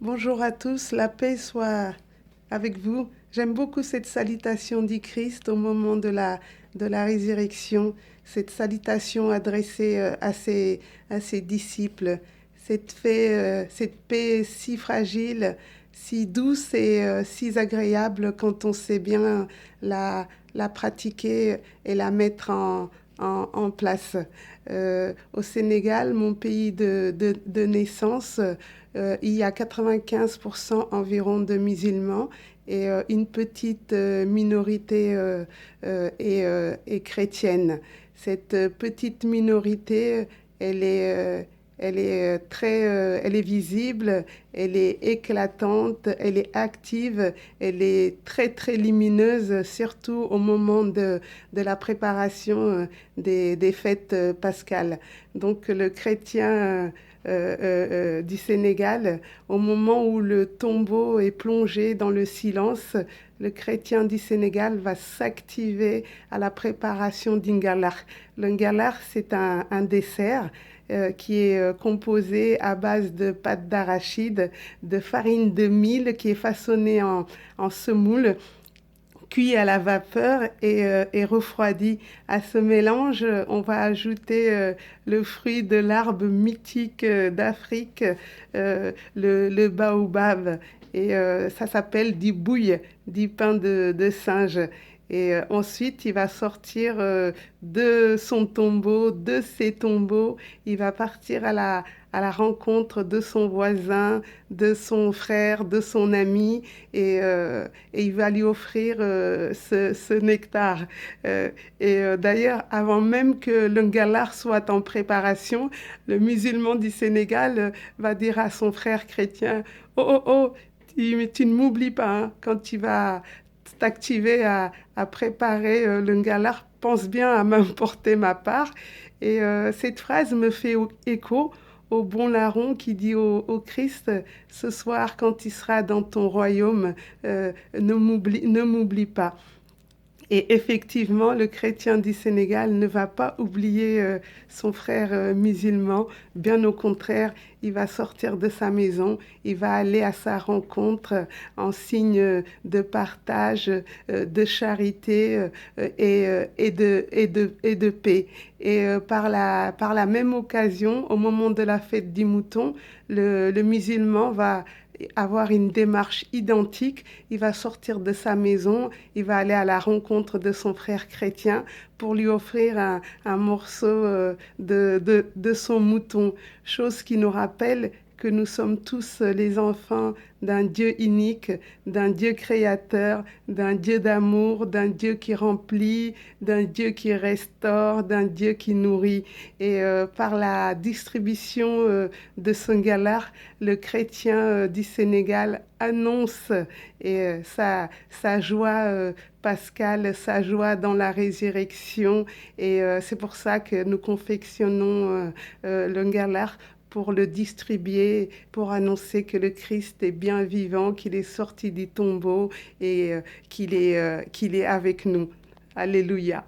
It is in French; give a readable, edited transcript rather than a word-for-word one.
Bonjour à tous, la paix soit avec vous. J'aime beaucoup cette salutation du Christ au moment de la résurrection, cette salutation adressée à ses disciples, cette paix si fragile, si douce et si agréable quand on sait bien la pratiquer et la mettre en place. Au Sénégal, mon pays de naissance, il y a 95% environ de musulmans et une petite minorité est chrétienne. Cette petite minorité, elle est, euh, elle est visible, elle est éclatante, elle est active, elle est très lumineuse, surtout au moment de la préparation des fêtes pascales. Donc le chrétien du Sénégal, au moment où le tombeau est plongé dans le silence, le chrétien du Sénégal va s'activer à la préparation d'Ingalar. L'Ingalar, c'est un dessert qui est composé à base de pâte d'arachide, de farine de mil qui est façonnée en semoule, cuit à la vapeur et refroidi. À ce mélange, on va ajouter le fruit de l'arbre mythique d'Afrique, le baobab. Et ça s'appelle du bouille, du pain de singe. Et ensuite, il va sortir de son tombeau, de ses tombeaux. Il va partir à la rencontre de son voisin, de son frère, de son ami. Et il va lui offrir ce nectar. D'ailleurs, avant même que le galar soit en préparation, le musulman du Sénégal va dire à son frère chrétien, oh, oh, oh, tu ne m'oublies pas hein, quand tu vas t'activer à préparer le galar, pense bien à m'importer ma part. Et cette phrase me fait écho au bon larron qui dit au Christ, ce soir quand il sera dans ton royaume, ne m'oublie pas. Et effectivement, le chrétien du Sénégal ne va pas oublier son frère musulman. Bien au contraire, il va sortir de sa maison, il va aller à sa rencontre en signe de partage, de charité et de paix. Et par la même occasion, au moment de la fête du mouton, le musulman va avoir une démarche identique. Il va sortir de sa maison, il va aller à la rencontre de son frère chrétien pour lui offrir un morceau de son mouton, chose qui nous rappelle que nous sommes tous les enfants d'un Dieu unique, d'un Dieu créateur, d'un Dieu d'amour, d'un Dieu qui remplit, d'un Dieu qui restaure, d'un Dieu qui nourrit. Et par la distribution de ce galar, le chrétien du Sénégal annonce sa joie pascale, sa joie dans la résurrection. Et c'est pour ça que nous confectionnons le galar pour le distribuer, pour annoncer que le Christ est bien vivant, qu'il est sorti du tombeau et qu'il est avec nous. Alléluia.